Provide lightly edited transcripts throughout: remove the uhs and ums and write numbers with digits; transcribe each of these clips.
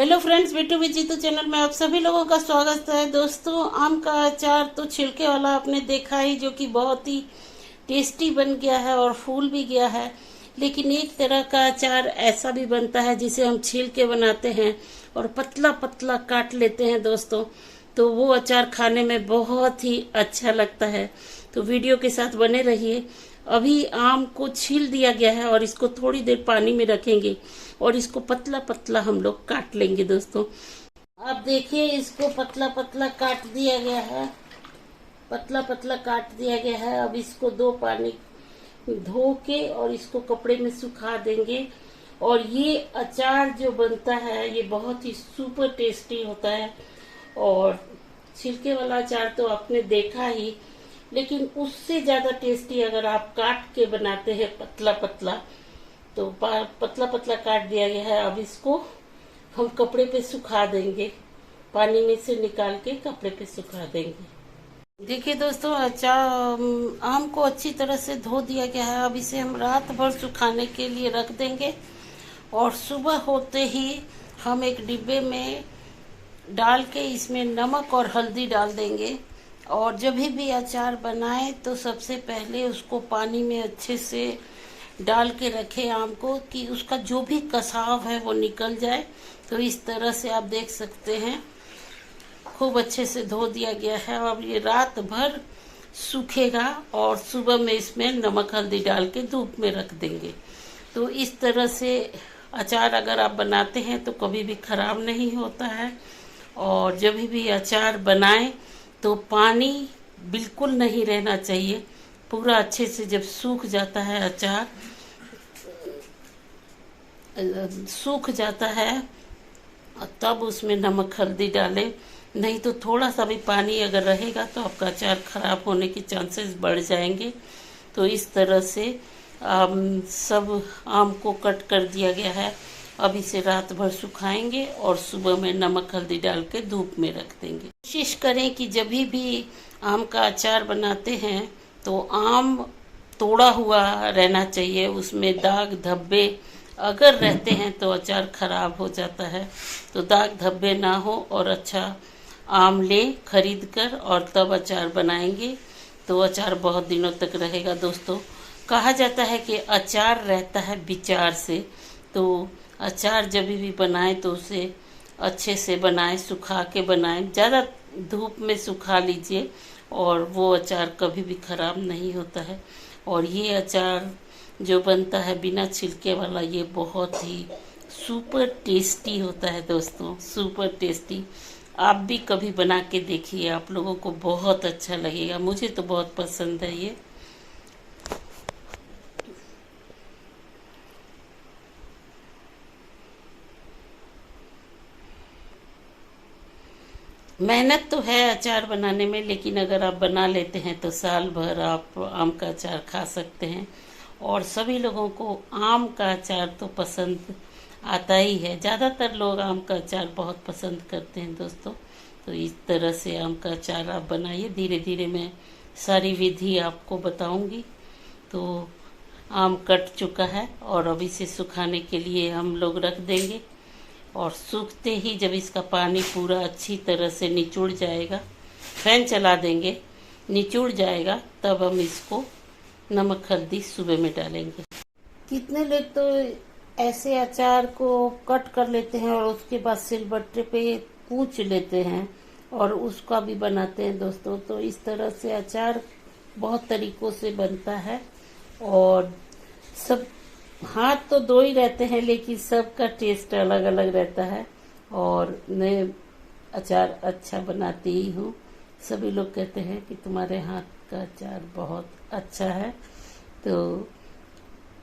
Hello friends, Bittu विजीतू channel में आप सभी लोगों का स्वागत है। दोस्तों, आम का अचार तो छिलके वाला आपने देखा ही, जो कि बहुत ही टेस्टी बन गया है और फूल भी गया है। लेकिन एक तरह का अचार ऐसा भी बनता है जिसे हम छील के बनाते हैं और पतला पतला काट लेते हैं दोस्तों, तो वो अचार खाने में बहुत ही अच्छा लगता है। तो वीडियो के साथ बने रहिए। अभी आम को छील दिया गया है और इसको थोड़ी देर पानी में रखेंगे और इसको पतला पतला हम लोग काट लेंगे दोस्तों। आप देखिए, इसको पतला पतला काट दिया गया है, पतला पतला काट दिया गया है। अब इसको दो पानी धो के और इसको कपड़े में सुखा देंगे। और ये अचार जो बनता है ये बहुत ही सुपर टेस्टी होता है। और छिलके वाला अचार तो आपने देखा ही, लेकिन उससे ज्यादा टेस्टी अगर आप काट के बनाते हैं पतला पतला, तो पतला पतला काट दिया गया है। अब इसको हम कपड़े पे सुखा देंगे, पानी में से निकाल के कपड़े पे सुखा देंगे। देखिए दोस्तों, अचार आम को अच्छी तरह से धो दिया गया है। अब इसे हम रात भर सुखाने के लिए रख देंगे और सुबह होते ही हम एक डिब्बे में डाल के इसमें नमक और हल्दी डाल देंगे। और जब भी अचार बनाए तो सबसे पहले उसको पानी में अच्छे से डाल के रखे आम को, कि उसका जो भी कसाव है वो निकल जाए। तो इस तरह से आप देख सकते हैं, खूब अच्छे से धो दिया गया है। अब ये रात भर सूखेगा और सुबह में इसमें नमक हल्दी डाल के धूप में रख देंगे। तो इस तरह से अचार अगर आप बनाते हैं तो कभी भी खराब नहीं होता है। और जब भी अचार बनाएं तो पानी बिल्कुल नहीं रहना चाहिए। पूरा अच्छे से जब सूख जाता है, अचार सूख जाता है, तब उसमें नमक हल्दी डालें। नहीं तो थोड़ा सा भी पानी अगर रहेगा तो आपका अचार खराब होने के चांसेस बढ़ जाएंगे। तो इस तरह से सब आम को कट कर दिया गया है। अब इसे रात भर सुखाएंगे और सुबह में नमक हल्दी डाल के धूप में रख देंगे। कोशिश करें कि जब भी आम का अचार बनाते हैं तो आम तोड़ा हुआ रहना चाहिए। उसमें दाग धब्बे अगर रहते हैं तो अचार खराब हो जाता है। तो दाग धब्बे ना हो और अच्छा आम लें खरीद कर और तब अचार बनाएंगे तो अचार बहुत दिनों तक रहेगा दोस्तों। कहा जाता है कि अचार रहता है विचार से। तो अचार जब भी बनाएं तो उसे अच्छे से बनाएं, सुखा के बनाएं, ज़्यादा धूप में सुखा लीजिए और वो अचार कभी भी खराब नहीं होता है। और ये अचार जो बनता है बिना छिलके वाला, ये बहुत ही सुपर टेस्टी होता है दोस्तों, सुपर टेस्टी। आप भी कभी बना के देखिए, आप लोगों को बहुत अच्छा लगेगा। मुझे तो बहुत पसंद है ये। मेहनत तो है अचार बनाने में, लेकिन अगर आप बना लेते हैं तो साल भर आप आम का अचार खा सकते हैं। और सभी लोगों को आम का अचार तो पसंद आता ही है। ज़्यादातर लोग आम का अचार बहुत पसंद करते हैं दोस्तों। तो इस तरह से आम का अचार आप बनाइए। धीरे धीरे मैं सारी विधि आपको बताऊंगी। तो आम कट चुका है और अब इसे सुखाने के लिए हम लोग रख देंगे। और सूखते ही जब इसका पानी पूरा अच्छी तरह से निचुड़ जाएगा, फैन चला देंगे, निचुड़ जाएगा, तब हम इसको नमक हल्दी सुबह में डालेंगे। कितने लोग तो ऐसे अचार को कट कर लेते हैं और उसके बाद सिलबट्टे पे कूच लेते हैं और उसका भी बनाते हैं दोस्तों। तो इस तरह से अचार बहुत तरीकों से बनता है। और सब हाथ तो दो ही रहते हैं, लेकिन सबका टेस्ट अलग अलग रहता है। और मैं अचार अच्छा बनाती ही हूँ। सभी लोग कहते हैं कि तुम्हारे हाथ का अचार बहुत अच्छा है। तो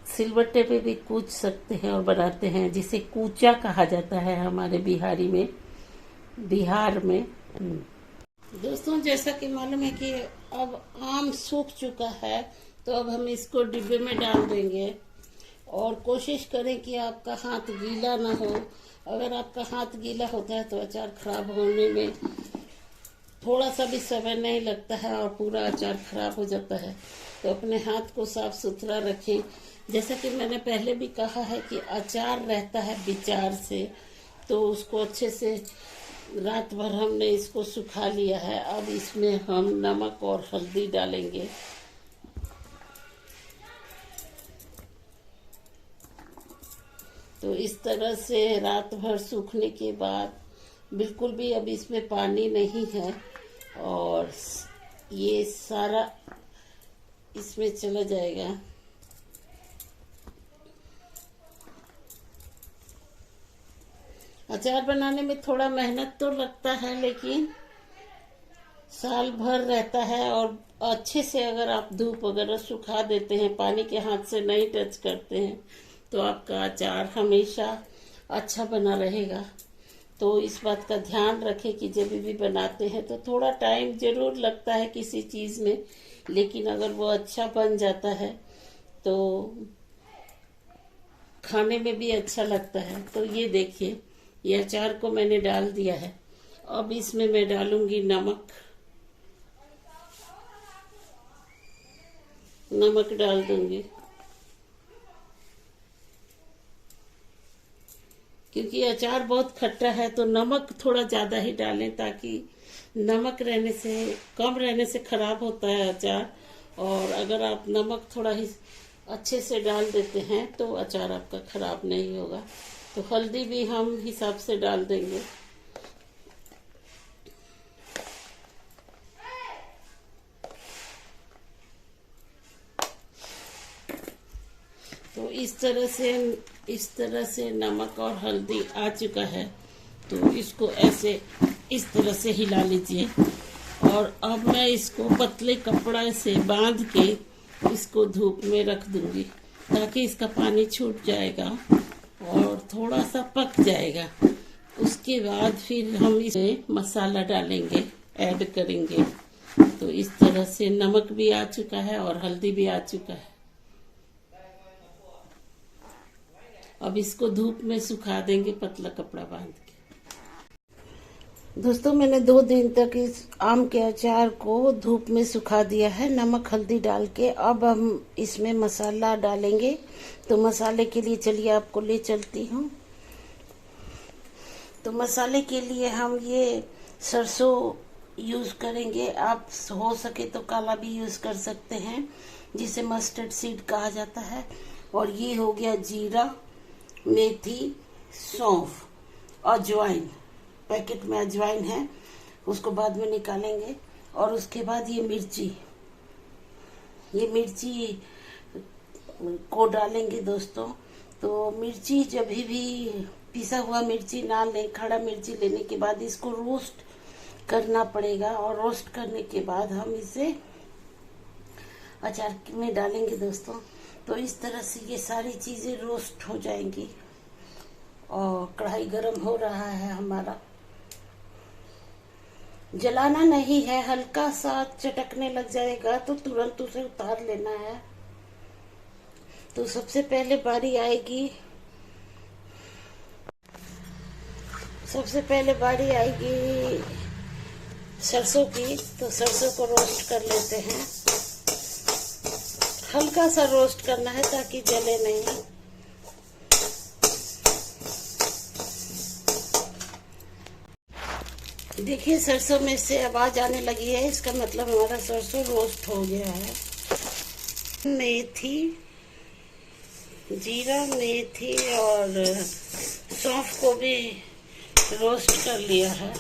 सिलबट्टे पे भी कूच सकते हैं और बनाते हैं, जिसे कूचा कहा जाता है हमारे बिहार में। दोस्तों, जैसा कि मालूम है कि अब आम सूख चुका है, तो अब हम इसको डिब्बे में डाल देंगे। और कोशिश करें कि आपका हाथ गीला ना हो। अगर आपका हाथ गीला होता है तो अचार खराब होने में थोड़ा सा भी समय नहीं लगता है और पूरा अचार खराब हो जाता है। तो अपने हाथ को साफ सुथरा रखें। जैसा कि मैंने पहले भी कहा है कि अचार रहता है विचार से। तो उसको अच्छे से रात भर हमने इसको सुखा लिया है। अब इसमें हम नमक और हल्दी डालेंगे। तो इस तरह से रात भर सूखने के बाद बिल्कुल भी अब इसमें पानी नहीं है और ये सारा इसमें चला जाएगा। अचार बनाने में थोड़ा मेहनत तो लगता है, लेकिन साल भर रहता है। और अच्छे से अगर आप धूप वगैरह सुखा देते हैं, पानी के हाथ से नहीं टच करते हैं, तो आपका अचार हमेशा अच्छा बना रहेगा। तो इस बात का ध्यान रखें कि जब भी बनाते हैं तो थोड़ा टाइम जरूर लगता है किसी चीज़ में, लेकिन अगर वो अच्छा बन जाता है तो खाने में भी अच्छा लगता है। तो ये देखिए, ये अचार को मैंने डाल दिया है। अब इसमें मैं डालूंगी नमक। नमक डाल दूंगी, क्योंकि अचार बहुत खट्टा है तो नमक थोड़ा ज़्यादा ही डालें, ताकि नमक रहने से कम रहने से खराब होता है अचार। और अगर आप नमक थोड़ा ही अच्छे से डाल देते हैं तो अचार आपका खराब नहीं होगा। तो हल्दी भी हम हिसाब से डाल देंगे। तो इस तरह से नमक और हल्दी आ चुका है। तो इसको ऐसे इस तरह से हिला लीजिए। और अब मैं इसको पतले कपड़े से बांध के इसको धूप में रख दूंगी, ताकि इसका पानी छूट जाएगा और थोड़ा सा पक जाएगा। उसके बाद फिर हम इसमें मसाला डालेंगे, ऐड करेंगे। तो इस तरह से नमक भी आ चुका है और हल्दी भी आ चुका है। अब इसको धूप में सुखा देंगे पतला कपड़ा बांध के। दोस्तों, मैंने 2 दिन तक इस आम के अचार को धूप में सुखा दिया है, नमक हल्दी डाल के। अब हम इसमें मसाला डालेंगे। तो मसाले के लिए चलिए आपको ले चलती हूँ। तो मसाले के लिए हम ये सरसों यूज़ करेंगे। आप हो सके तो काला भी यूज़ कर सकते हैं, जिसे मस्टर्ड सीड कहा जाता है। और ये हो गया जीरा, मेथी, सौंफ, अजवाइन। पैकेट में अजवाइन है, उसको बाद में निकालेंगे। और उसके बाद ये मिर्ची को डालेंगे दोस्तों। तो मिर्ची जब भी पिसा हुआ मिर्ची ना लें, खड़ा मिर्ची लेने के बाद इसको रोस्ट करना पड़ेगा। और रोस्ट करने के बाद हम इसे अचार में डालेंगे दोस्तों। तो इस तरह से ये सारी चीज़ें रोस्ट हो जाएंगी। और कढ़ाई गरम हो रहा है हमारा। जलाना नहीं है, हल्का सा चटकने लग जाएगा तो तुरंत उसे उतार लेना है। तो सबसे पहले बारी आएगी सरसों की। तो सरसों को रोस्ट कर लेते हैं। हल्का सा रोस्ट करना है ताकि जले नहीं। देखिए, सरसों में से आवाज आने लगी है, इसका मतलब हमारा सरसों रोस्ट हो गया है। मेथी, जीरा, मेथी और सौंफ को भी रोस्ट कर लिया है।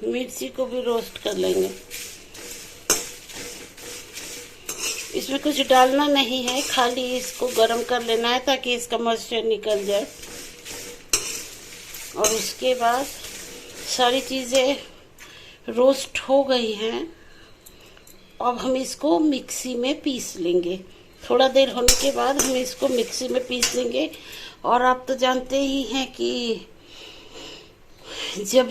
मिर्ची को भी रोस्ट कर लेंगे। इसमें कुछ डालना नहीं है, खाली इसको गरम कर लेना है ताकि इसका मॉइस्चर निकल जाए। और उसके बाद सारी चीज़ें रोस्ट हो गई हैं। अब हम इसको मिक्सी में पीस लेंगे। थोड़ा देर होने के बाद हम इसको मिक्सी में पीस लेंगे। और आप तो जानते ही हैं कि जब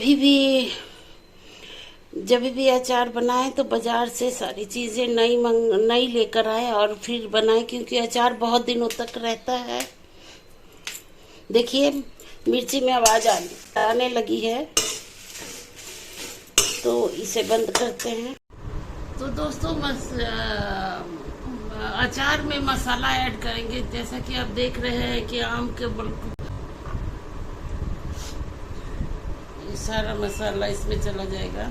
भी अचार बनाएं तो बाजार से सारी चीज़ें नई लेकर आए और फिर बनाएं, क्योंकि अचार बहुत दिनों तक रहता है। देखिए, मिर्ची में आवाज़ आने लगी है, तो इसे बंद करते हैं। तो दोस्तों अचार में मसाला ऐड करेंगे। जैसा कि आप देख रहे हैं कि आम के ये सारा मसाला इसमें चला जाएगा।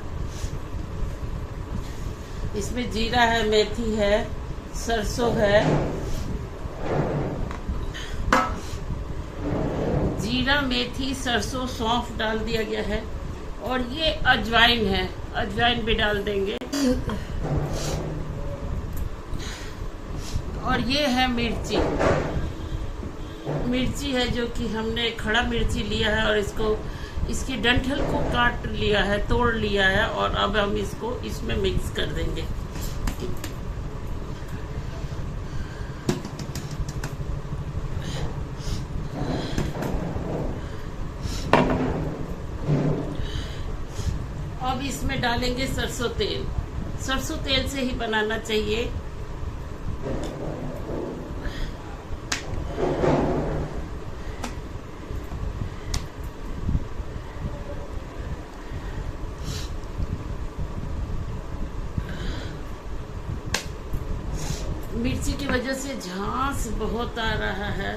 इसमें जीरा है, मेथी है, सरसों है, जीरा, मेथी, सरसों, सौंफ डाल दिया गया है और ये अजवाइन है, अजवाइन भी डाल देंगे। और ये है मिर्ची, मिर्ची है जो कि हमने खड़ा मिर्ची लिया है और इसकी डंठल को काट लिया है, तोड़ लिया है और अब हम इसको इसमें मिक्स कर देंगे। अब इसमें डालेंगे सरसों तेल। सरसों तेल से ही बनाना चाहिए। मिर्ची की वजह से झांस बहुत आ रहा है।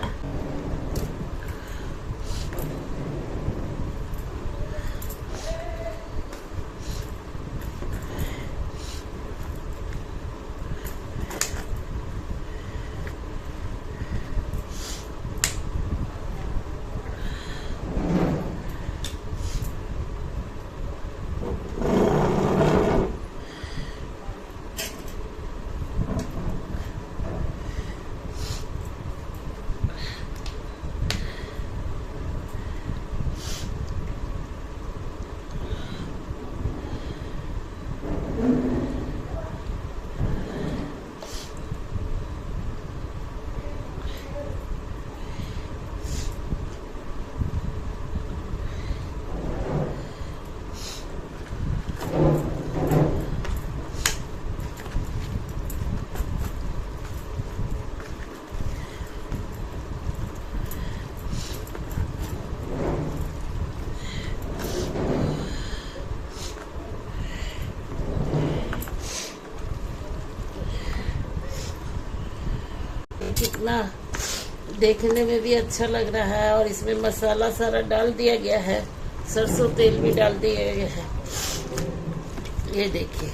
कितना देखने में भी अच्छा लग रहा है और इसमें मसाला सारा डाल दिया गया है, सरसों तेल भी डाल दिया गया है। ये देखिए,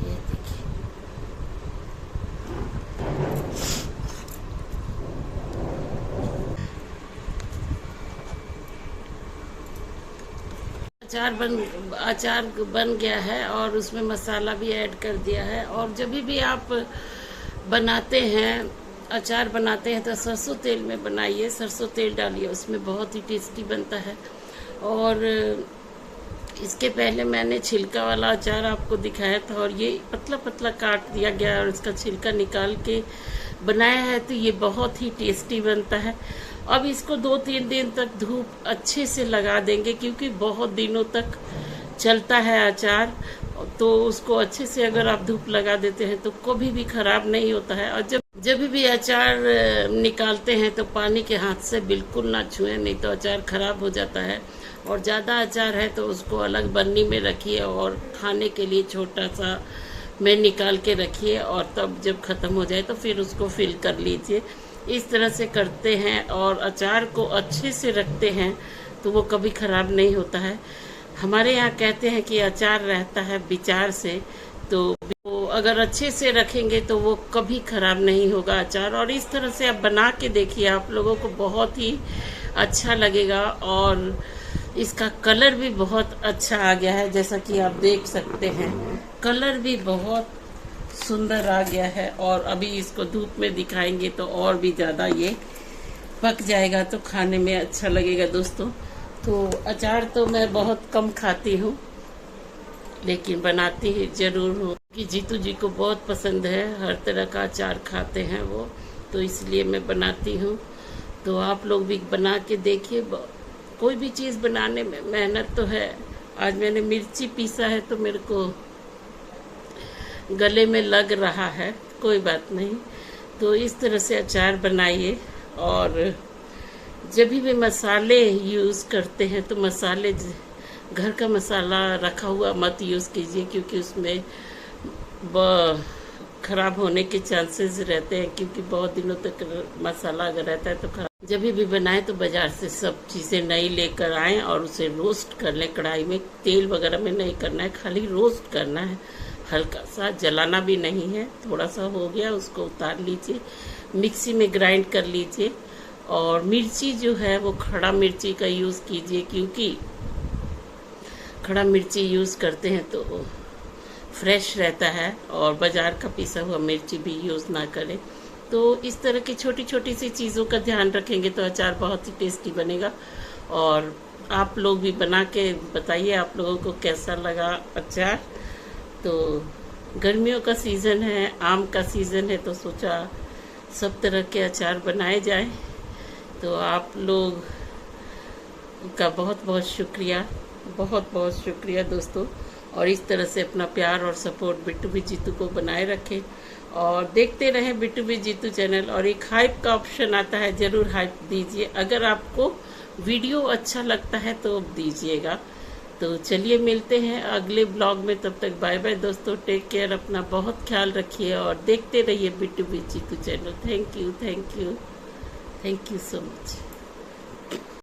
ये देखिए, अचार बन गया है और उसमें मसाला भी ऐड कर दिया है। और जब भी आप बनाते हैं, अचार बनाते हैं तो सरसों तेल में बनाइए, सरसों तेल डालिए, उसमें बहुत ही टेस्टी बनता है। और इसके पहले मैंने छिलका वाला अचार आपको दिखाया था और ये पतला पतला काट दिया गया और इसका छिलका निकाल के बनाया है, तो ये बहुत ही टेस्टी बनता है। अब इसको 2-3 दिन तक धूप अच्छे से लगा देंगे क्योंकि बहुत दिनों तक चलता है अचार, तो उसको अच्छे से अगर आप धूप लगा देते हैं तो कभी भी खराब नहीं होता है। और जब भी अचार निकालते हैं तो पानी के हाथ से बिल्कुल ना छुएं, नहीं तो अचार खराब हो जाता है। और ज़्यादा अचार है तो उसको अलग बर्नी में रखिए और खाने के लिए छोटा सा में निकाल के रखिए और तब जब ख़त्म हो जाए तो फिर उसको फिल कर लीजिए। इस तरह से करते हैं और अचार को अच्छे से रखते हैं तो वो कभी ख़राब नहीं होता है। हमारे यहाँ कहते हैं कि अचार रहता है विचार से, तो अगर अच्छे से रखेंगे तो वो कभी ख़राब नहीं होगा अचार। और इस तरह से आप बना के देखिए, आप लोगों को बहुत ही अच्छा लगेगा। और इसका कलर भी बहुत अच्छा आ गया है, जैसा कि आप देख सकते हैं, कलर भी बहुत सुंदर आ गया है। और अभी इसको धूप में दिखाएंगे तो और भी ज़्यादा ये पक जाएगा, तो खाने में अच्छा लगेगा दोस्तों। तो अचार तो मैं बहुत कम खाती हूँ, लेकिन बनाती ज़रूर हूँ कि जीतू जी को बहुत पसंद है, हर तरह का अचार खाते हैं वो, तो इसलिए मैं बनाती हूँ। तो आप लोग भी बना के देखिए। कोई भी चीज़ बनाने में मेहनत तो है। आज मैंने मिर्ची पीसा है तो मेरे को गले में लग रहा है, कोई बात नहीं। तो इस तरह से अचार बनाइए। और जब भी मसाले यूज़ करते हैं तो मसाले घर का मसाला रखा हुआ मत यूज़ कीजिए, क्योंकि उसमें खराब होने के चांसेस रहते हैं, क्योंकि बहुत दिनों तक मसाला अगर रहता है तो खराब। जब भी बनाएं तो बाजार से सब चीज़ें नई लेकर आएं और उसे रोस्ट कर लें कढ़ाई में। तेल वगैरह में नहीं करना है, खाली रोस्ट करना है, हल्का सा, जलाना भी नहीं है। थोड़ा सा हो गया उसको उतार लीजिए, मिक्सी में ग्राइंड कर लीजिए। और मिर्ची जो है वो खड़ा मिर्ची का यूज़ कीजिए, क्योंकि खड़ा मिर्ची यूज़ करते हैं तो फ्रेश रहता है, और बाज़ार का पिसा हुआ मिर्ची भी यूज़ ना करें। तो इस तरह की छोटी छोटी सी चीज़ों का ध्यान रखेंगे तो अचार बहुत ही टेस्टी बनेगा। और आप लोग भी बना के बताइए आप लोगों को कैसा लगा अचार। तो गर्मियों का सीज़न है, आम का सीज़न है, तो सोचा सब तरह के अचार बनाए जाएं। तो आप लोग का बहुत बहुत शुक्रिया, बहुत बहुत शुक्रिया दोस्तों। और इस तरह से अपना प्यार और सपोर्ट बिट्टू भी जीतू को बनाए रखें, और देखते रहें बिट्टू भी जीतू चैनल। और एक हाइप का ऑप्शन आता है, ज़रूर हाइप दीजिए। अगर आपको वीडियो अच्छा लगता है तो दीजिएगा। तो चलिए मिलते हैं अगले ब्लॉग में, तब तक बाय बाय दोस्तों, टेक केयर, अपना बहुत ख्याल रखिए और देखते रहिए बिट्टू भी Jitu channel. Thank you, thank you, thank you so much.